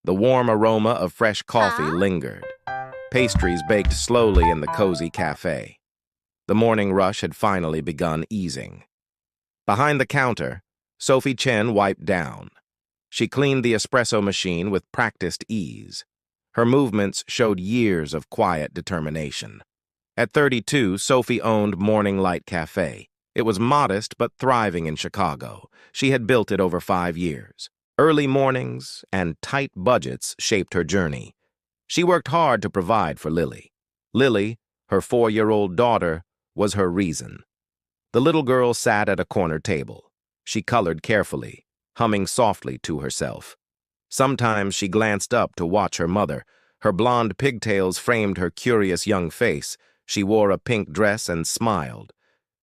The warm aroma of fresh coffee Huh? lingered. Pastries baked slowly in the cozy cafe. The morning rush had finally begun easing. Behind the counter, Sophie Chen wiped down. She cleaned the espresso machine with practiced ease. Her movements showed years of quiet determination. At 32, Sophie owned Morning Light Cafe. It was modest but thriving in Chicago. She had built it over 5 years. Early mornings and tight budgets shaped her journey. She worked hard to provide for Lily. Lily, her 4-year-old daughter, was her reason. The little girl sat at a corner table. She colored carefully, humming softly to herself. Sometimes she glanced up to watch her mother. Her blonde pigtails framed her curious young face. She wore a pink dress and smiled.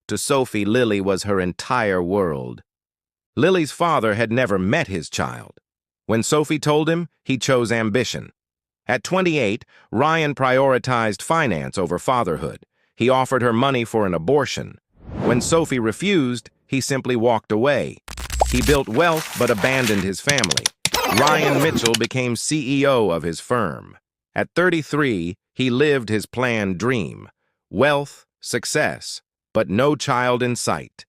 To Sophie, Lily was her entire world. Lily's father had never met his child. When Sophie told him, he chose ambition. At 28, Ryan prioritized finance over fatherhood. He offered her money for an abortion. When Sophie refused, he simply walked away. He built wealth but abandoned his family. Ryan Mitchell became CEO of his firm. At 33, he lived his planned dream: wealth, success, but no child in sight.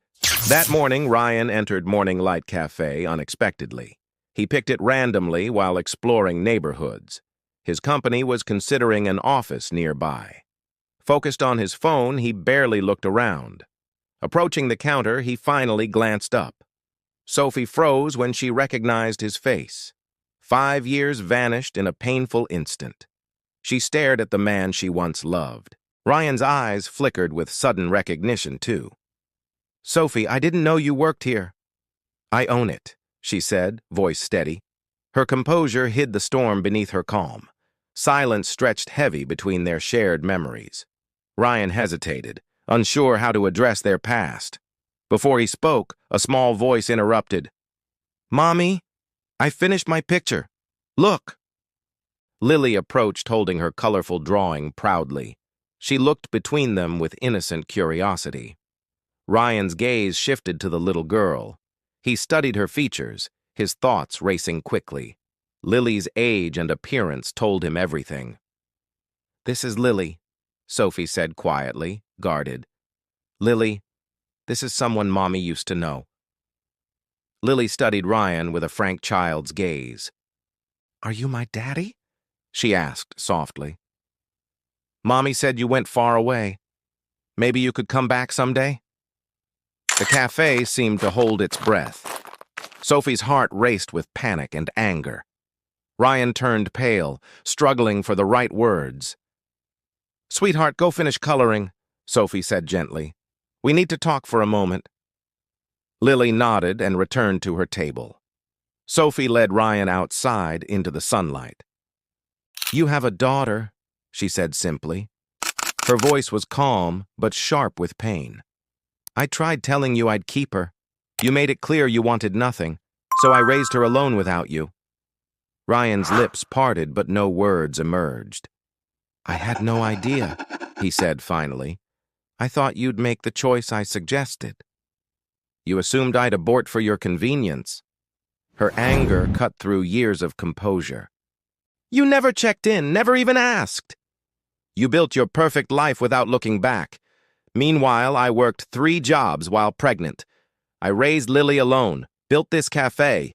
That morning, Ryan entered Morning Light Cafe unexpectedly. He picked it randomly while exploring neighborhoods. His company was considering an office nearby. Focused on his phone, he barely looked around. Approaching the counter, he finally glanced up. Sophie froze when she recognized his face. 5 years vanished in a painful instant. She stared at the man she once loved. Ryan's eyes flickered with sudden recognition, too. "Sophie, I didn't know you worked here." "I own it," she said, voice steady. Her composure hid the storm beneath her calm. Silence stretched heavy between their shared memories. Ryan hesitated, unsure how to address their past. Before he spoke, a small voice interrupted. "Mommy, I finished my picture. Look." Lily approached, holding her colorful drawing proudly. She looked between them with innocent curiosity. Ryan's gaze shifted to the little girl. He studied her features, his thoughts racing quickly. Lily's age and appearance told him everything. "This is Lily," Sophie said quietly, guarded. "Lily, this is someone Mommy used to know." Lily studied Ryan with a frank child's gaze. "Are you my daddy?" she asked softly. "Mommy said you went far away. Maybe you could come back someday?" The cafe seemed to hold its breath. Sophie's heart raced with panic and anger. Ryan turned pale, struggling for the right words. "Sweetheart, go finish coloring," Sophie said gently. "We need to talk for a moment." Lily nodded and returned to her table. Sophie led Ryan outside into the sunlight. "You have a daughter," she said simply. Her voice was calm but sharp with pain. "I tried telling you I'd keep her. You made it clear you wanted nothing, so I raised her alone without you." Ryan's lips parted, but no words emerged. "I had no idea," he said finally. "I thought you'd make the choice I suggested." "You assumed I'd abort for your convenience." Her anger cut through years of composure. "You never checked in, never even asked." "You built your perfect life without looking back. Meanwhile, I worked 3 jobs while pregnant. I raised Lily alone, built this cafe.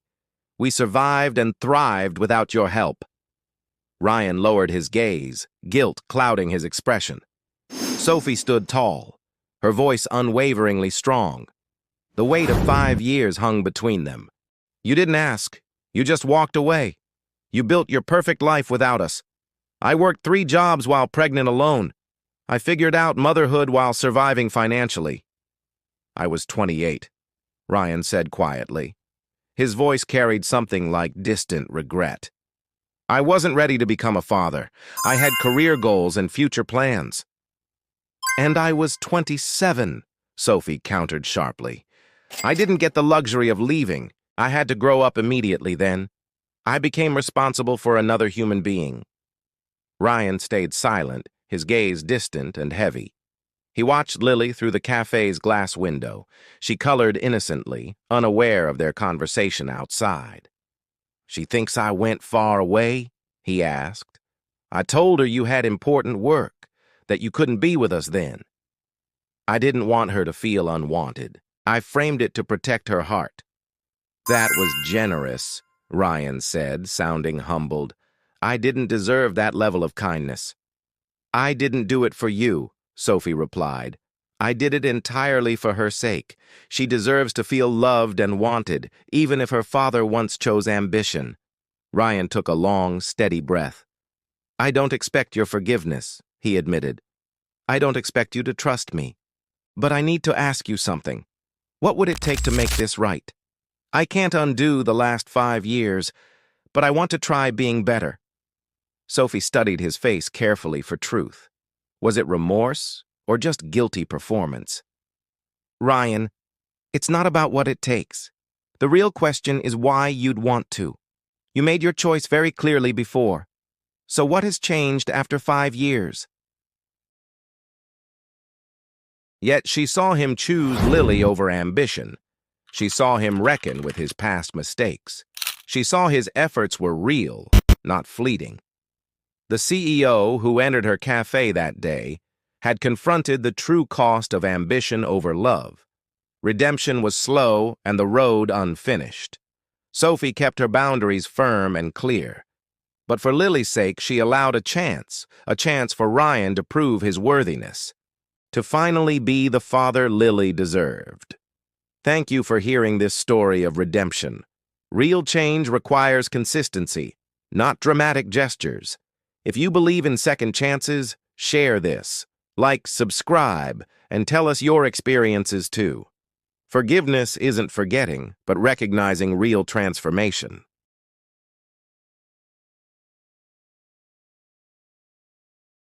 We survived and thrived without your help." Ryan lowered his gaze, guilt clouding his expression. Sophie stood tall, her voice unwaveringly strong. The weight of 5 years hung between them. "You didn't ask. You just walked away. You built your perfect life without us. I worked 3 jobs while pregnant alone. I figured out motherhood while surviving financially." "I was 28, Ryan said quietly. His voice carried something like distant regret. "I wasn't ready to become a father. I had career goals and future plans." "And I was 27, Sophie countered sharply. "I didn't get the luxury of leaving. I had to grow up immediately then. I became responsible for another human being." Ryan stayed silent, his gaze distant and heavy. He watched Lily through the cafe's glass window. She colored innocently, unaware of their conversation outside. She thinks I went far away? He asked. I told her you had important work, that you couldn't be with us then. I didn't want her to feel unwanted. I framed it to protect her heart. That was generous, Ryan said, sounding humbled. I didn't deserve that level of kindness. I didn't do it for you, Sophie replied. I did it entirely for her sake. She deserves to feel loved and wanted, even if her father once chose ambition. Ryan took a long, steady breath. I don't expect your forgiveness, he admitted. I don't expect you to trust me. But I need to ask you something. What would it take to make this right? I can't undo the last 5 years, but I want to try being better. Sophie studied his face carefully for truth. Was it remorse or just guilty performance? Ryan, it's not about what it takes. The real question is why you'd want to. You made your choice very clearly before. So what has changed after 5 years? Yet she saw him choose Lily over ambition. She saw him reckon with his past mistakes. She saw his efforts were real, not fleeting. The CEO who entered her cafe that day had confronted the true cost of ambition over love. Redemption was slow and the road unfinished. Sophie kept her boundaries firm and clear. But for Lily's sake, she allowed a chance for Ryan to prove his worthiness, to finally be the father Lily deserved. Thank you for hearing this story of redemption. Real change requires consistency, not dramatic gestures. If you believe in second chances, share this. Like, subscribe, and tell us your experiences too. Forgiveness isn't forgetting, but recognizing real transformation.